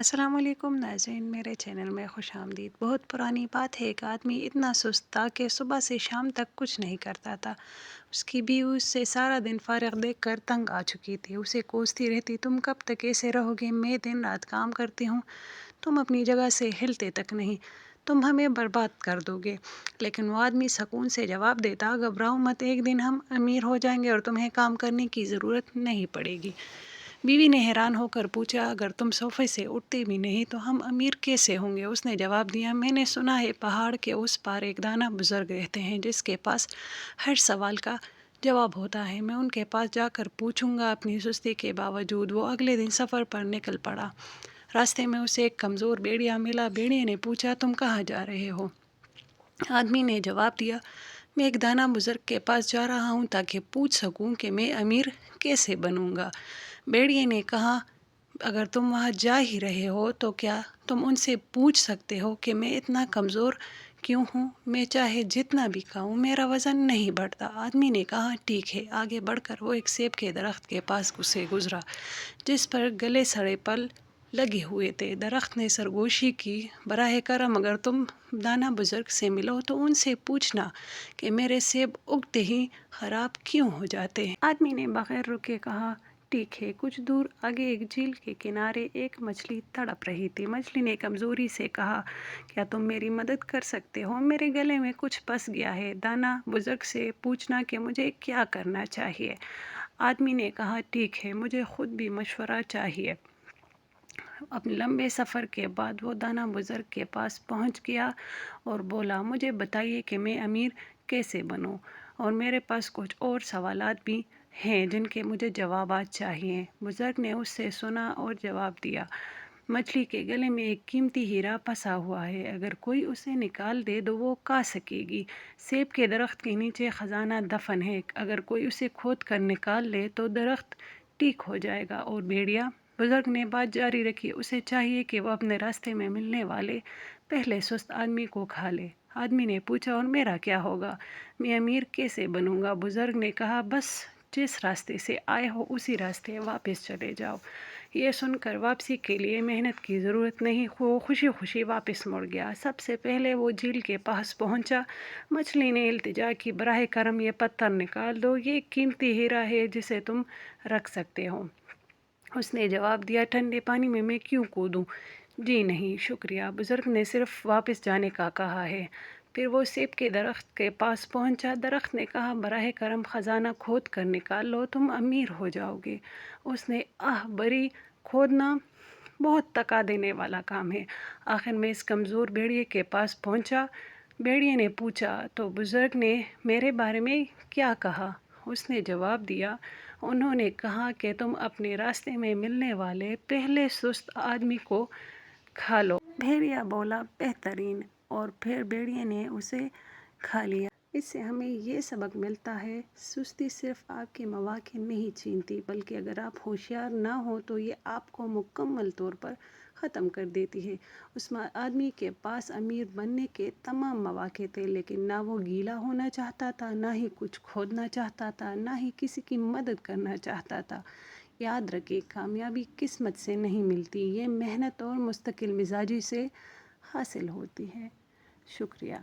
السلام علیکم ناظرین، میرے چینل میں خوش آمدید۔ بہت پرانی بات ہے، ایک آدمی اتنا سست تھا کہ صبح سے شام تک کچھ نہیں کرتا تھا۔ اس کی بیوی اس سے سارا دن فارغ دیکھ کر تنگ آ چکی تھی۔ اسے کوستی رہتی، تم کب تک ایسے رہو گے؟ میں دن رات کام کرتی ہوں، تم اپنی جگہ سے ہلتے تک نہیں، تم ہمیں برباد کر دو گے۔ لیکن وہ آدمی سکون سے جواب دیتا، گھبراؤ مت، ایک دن ہم امیر ہو جائیں گے اور تمہیں کام کرنے کی ضرورت نہیں پڑے گی۔ بیوی نے حیران ہو کر پوچھا، اگر تم صوفے سے اٹھتے بھی نہیں تو ہم امیر کیسے ہوں گے؟ اس نے جواب دیا، میں نے سنا ہے پہاڑ کے اس پار ایک دانا بزرگ رہتے ہیں جس کے پاس ہر سوال کا جواب ہوتا ہے، میں ان کے پاس جا کر پوچھوں گا۔ اپنی سستی کے باوجود وہ اگلے دن سفر پر نکل پڑا۔ راستے میں اسے ایک کمزور بھیڑیا ملا۔ بھیڑیے نے پوچھا، تم کہاں جا رہے ہو؟ آدمی نے جواب دیا، میں ایک دانا بزرگ کے پاس جا رہا ہوں تاکہ پوچھ سکوں کہ میں امیر کیسے بنوں گا۔ بھیڑیے نے کہا، اگر تم وہاں جا ہی رہے ہو تو کیا تم ان سے پوچھ سکتے ہو کہ میں اتنا کمزور کیوں ہوں؟ میں چاہے جتنا بھی کھاؤں میرا وزن نہیں بڑھتا۔ آدمی نے کہا، ٹھیک ہے۔ آگے بڑھ کر وہ ایک سیب کے درخت کے پاس سے گزرا جس پر گلے سڑے پھل لگے ہوئے تھے۔ درخت نے سرگوشی کی، براہ کرم اگر تم دانا بزرگ سے ملو تو ان سے پوچھنا کہ میرے سیب اگتے ہی خراب کیوں ہو جاتے ہیں۔ آدمی نے بغیر رکے کہا، ٹھیک ہے۔ کچھ دور آگے ایک جھیل کے کنارے ایک مچھلی تڑپ رہی تھی۔ مچھلی نے کمزوری سے کہا، کیا تم میری مدد کر سکتے ہو؟ میرے گلے میں کچھ پھنس گیا ہے۔ دانا بزرگ سے پوچھنا کہ مجھے کیا کرنا چاہیے۔ آدمی نے کہا، ٹھیک ہے، مجھے خود بھی مشورہ چاہیے۔ اپنے لمبے سفر کے بعد وہ دانا بزرگ کے پاس پہنچ گیا اور بولا، مجھے بتائیے کہ میں امیر کیسے بنوں، اور میرے پاس کچھ اور سوالات بھی ہیں جن کے مجھے جوابات چاہیے۔ بزرگ نے اس سے سنا اور جواب دیا، مچھلی کے گلے میں ایک قیمتی ہیرا پھنسا ہوا ہے، اگر کوئی اسے نکال دے تو وہ کھا سکے گی۔ سیب کے درخت کے نیچے خزانہ دفن ہے، اگر کوئی اسے کھود کر نکال لے تو درخت ٹھیک ہو جائے گا۔ اور بھیڑیا بزرگ نے بات جاری رکھی، اسے چاہیے کہ وہ اپنے راستے میں ملنے والے پہلے سست آدمی کو کھا لے۔ آدمی نے پوچھا، اور میرا کیا ہوگا؟ میں امیر کیسے بنوں گا؟ بزرگ نے کہا، بس جس راستے سے آئے ہو اسی راستے واپس چلے جاؤ۔ یہ سن کر واپسی کے لیے محنت کی ضرورت نہیں، وہ خوشی خوشی واپس مڑ گیا۔ سب سے پہلے وہ جھیل کے پاس پہنچا۔ مچھلی نے التجا کی، براہ کرم یہ پتھر نکال دو، یہ ایک قیمتی ہیرا ہے جسے تم رکھ سکتے ہو۔ اس نے جواب دیا، ٹھنڈے پانی میں کیوں کودوں؟ جی نہیں شکریہ، بزرگ نے صرف واپس جانے کا کہا ہے۔ پھر وہ سیب کے درخت کے پاس پہنچا۔ درخت نے کہا، براہ کرم خزانہ کھود کر نکال لو، تم امیر ہو جاؤ گے۔ اس نے بری کھودنا بہت تھکا دینے والا کام ہے۔ آخر میں اس کمزور بھیڑیے کے پاس پہنچا۔ بھیڑیے نے پوچھا، تو بزرگ نے میرے بارے میں کیا کہا؟ اس نے جواب دیا، انہوں نے کہا کہ تم اپنے راستے میں ملنے والے پہلے سست آدمی کو کھا لو۔ بھیڑیا بولا، بہترین۔ اور پھر بھیڑیے نے اسے کھا لیا۔ اس سے ہمیں یہ سبق ملتا ہے، سستی صرف آپ کے مواقع نہیں چھینتی، بلکہ اگر آپ ہوشیار نہ ہو تو یہ آپ کو مکمل طور پر ختم کر دیتی ہے۔ اس آدمی کے پاس امیر بننے کے تمام مواقع تھے، لیکن نہ وہ گیلا ہونا چاہتا تھا، نہ ہی کچھ کھودنا چاہتا تھا، نہ ہی کسی کی مدد کرنا چاہتا تھا۔ یاد رکھیں، کامیابی قسمت سے نہیں ملتی، یہ محنت اور مستقل مزاجی سے حاصل ہوتی ہے۔ شکریہ۔